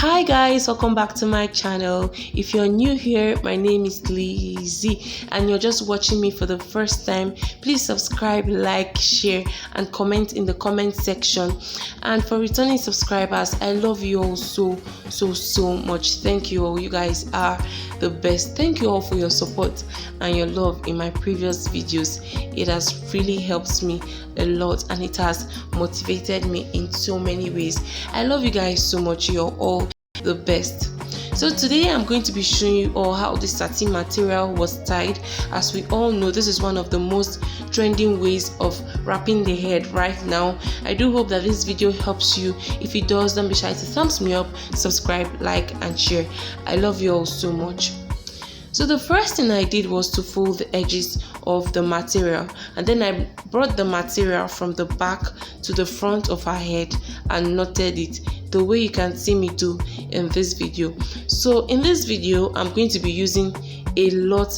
Hi guys, welcome back to my channel. If you're new here, my name is Lizzie and you're just watching me for the first time, please subscribe, like, share and comment in the comment section. And for returning subscribers, I love you all so much. Thank you all. You guys are the best. Thank you all for your support and your love in my previous videos. It has really helped me a lot and it has motivated me in so many ways. I love you guys so much. You're all the best. So today I'm going to be showing you all how the satin material was tied. As we all know, this is one of the most trending ways of wrapping the head right now. I do hope that this video helps you. If it does, don't be shy to thumbs me up, subscribe, like and share. I love you all so much. So the first thing I did was to fold the edges of the material, and then I brought the material from the back to the front of her head and knotted it the way you can see me do in this video. So in this video I'm going to be using a lot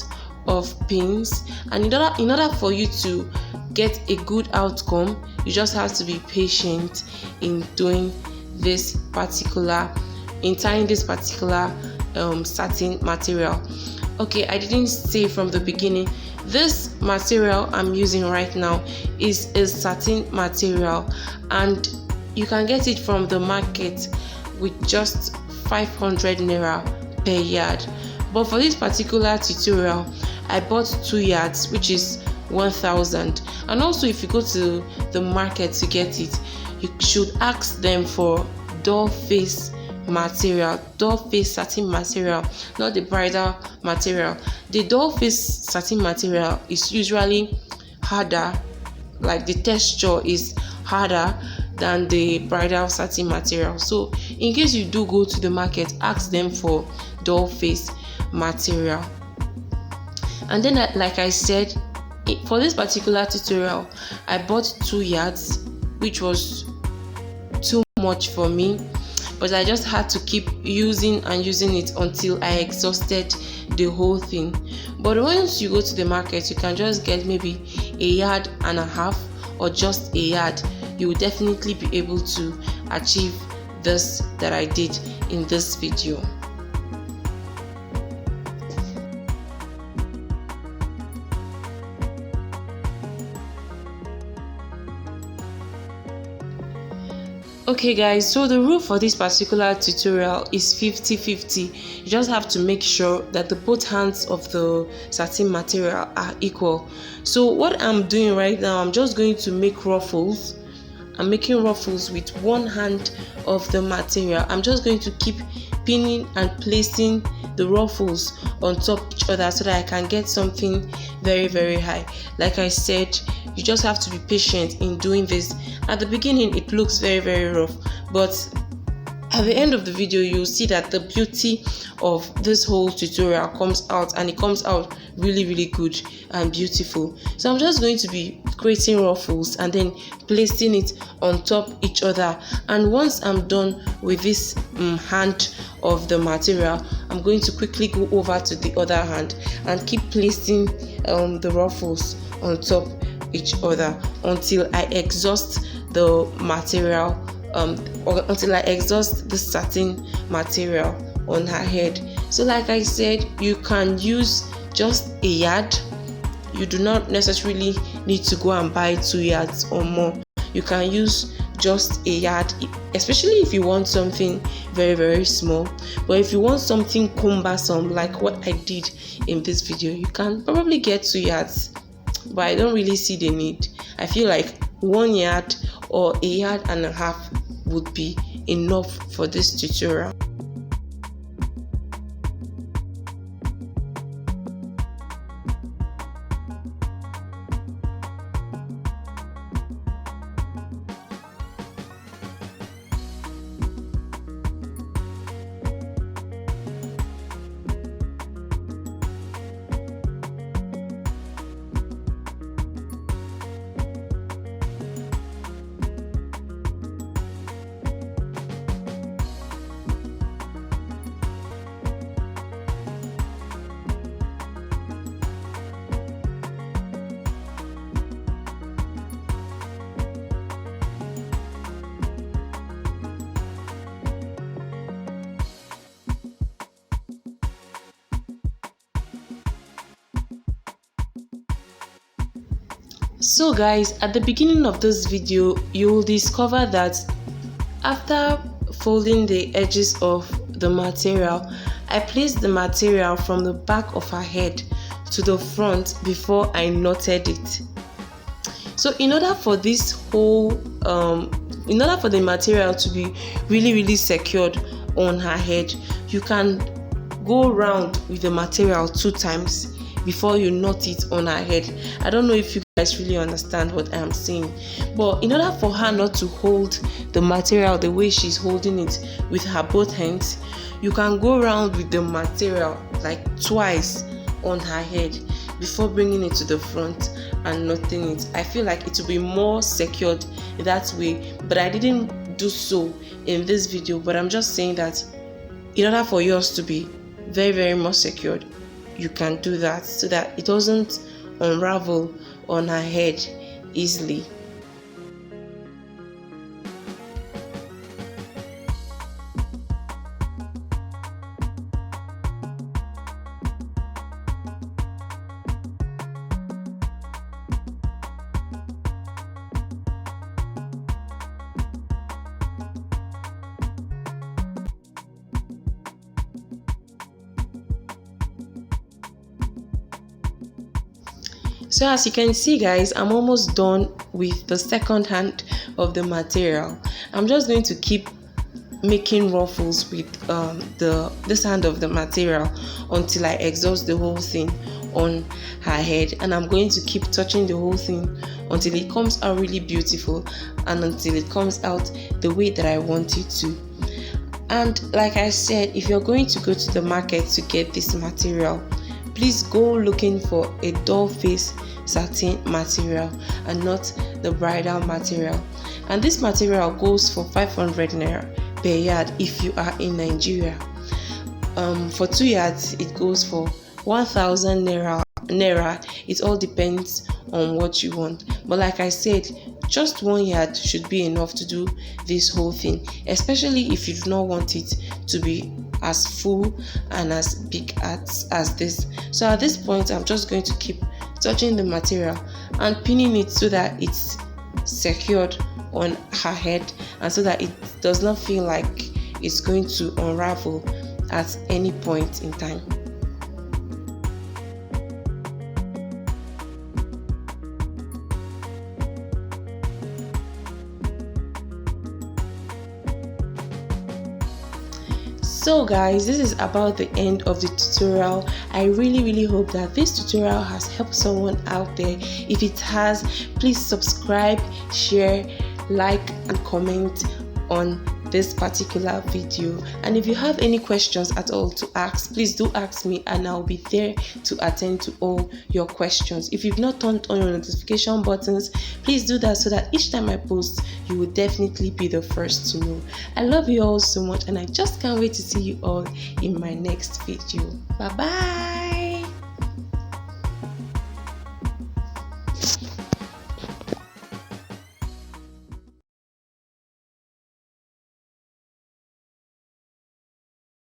of pins, and in order for you to get a good outcome, you just have to be patient in doing this particular, in tying this particular satin material. Okay, I didn't say from the beginning, this material I'm using right now is a satin material and you can get it from the market with just 500 naira per yard. But for this particular tutorial, I bought 2 yards, which is 1000. And also, if you go to the market to get it, you should ask them for doll face material, doll face satin material, not the bridal material. The doll face satin material is usually harder, like the texture is harder than the bridal satin material. So in case you do go to the market, ask them for doll face material. And then like I said, for this particular tutorial I bought 2 yards, which was too much for me, but I just had to keep using it until I exhausted the whole thing. But once you go to the market, you can just get maybe 1.5 yards or just 1 yard. You will definitely be able to achieve this that I did in this video. Okay guys, so the rule for this particular tutorial is 50-50. You just have to make sure that the both hands of the satin material are equal. So what I'm doing right now, I'm just going to make ruffles. I'm making ruffles with one hand of the material. I'm just going to keep pinning and placing the ruffles on top of each other so that I can get something very high. Like I said, you just have to be patient in doing this. At the beginning it looks very rough, but at the end of the video you'll see that the beauty of this whole tutorial comes out, and it comes out really good and beautiful. So I'm just going to be creating ruffles and then placing it on top each other, and once I'm done with this hand of the material, I'm going to quickly go over to the other hand and keep placing the ruffles on top each other until I exhaust the material, or until I exhaust the satin material on her head. So like I said, you can use just 1 yard. You do not necessarily need to go and buy 2 yards or more. You can use just 1 yard, especially if you want something very small. But if you want something cumbersome like what I did in this video, you can probably get 2 yards, but I don't really see the need. I feel like 1 yard or 1.5 yards would be enough for this tutorial. So guys, at the beginning of this video, you will discover that after folding the edges of the material, I placed the material from the back of her head to the front before I knotted it. So in order for this whole in order for the material to be really secured on her head, you can go around with the material 2 times before you knot it on her head. I don't know if you guys really understand what I'm saying, but in order for her not to hold the material the way she's holding it with her both hands, you can go around with the material like twice on her head before bringing it to the front and knotting it. I feel like it will be more secured that way, but I didn't do so in this video. But I'm just saying that in order for yours to be very more secured, you can do that so that it doesn't unravel on her head easily. So as you can see guys, I'm almost done with the second hand of the material. I'm just going to keep making ruffles with this hand of the material until I exhaust the whole thing on her head, and I'm going to keep touching the whole thing until it comes out really beautiful and until it comes out the way that I want it to. And like I said, if you're going to go to the market to get this material, please go looking for a doll face satin material and not the bridal material. And this material goes for 500 naira per yard if you are in Nigeria. For 2 yards it goes for 1000 naira. It all depends on what you want, but like I said, just 1 yard should be enough to do this whole thing, especially if you do not want it to be as full and as big as this. So at this point, I'm just going to keep touching the material and pinning it so that it's secured on her head and so that it does not feel like it's going to unravel at any point in time. So guys, this is about the end of the tutorial. I really hope that this tutorial has helped someone out there. If it has, please subscribe, share, like and comment on this particular video. And if you have any questions at all to ask, please do ask me and I'll be there to attend to all your questions. If you've not turned on your notification buttons, please do that so that each time I post, you will definitely be the first to know. I love you all so much and I just can't wait to see you all in my next video. Bye bye.